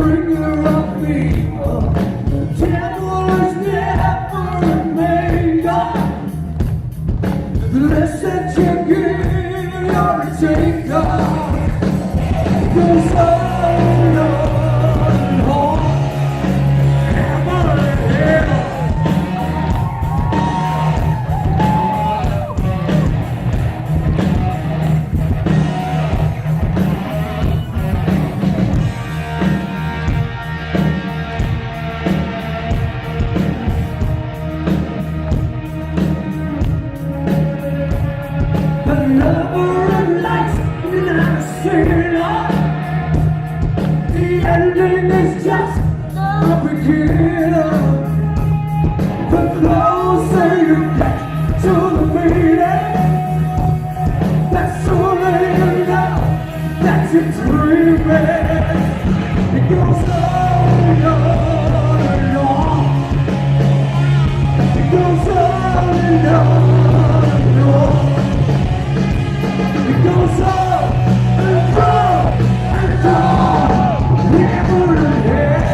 bringer of people. The devil is never made up. The less that you give, you're a taker. Goes on and on, hammer and nail. Another light in a sailor. The ending is just a beginning. The closer you get to the meaning, that's sooner you know that you're dreaming. It goes on and on. It goes on and on. It goes up and down and down, never to hell.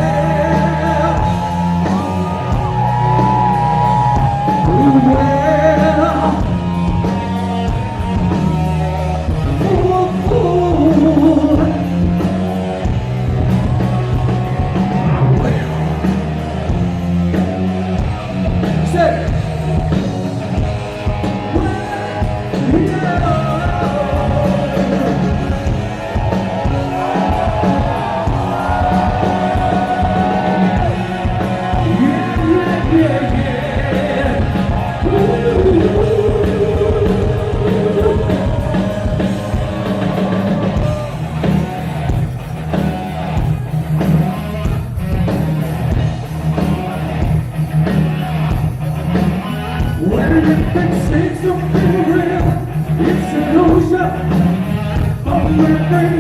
Say, when everything seems to be real, it's an illusion of living.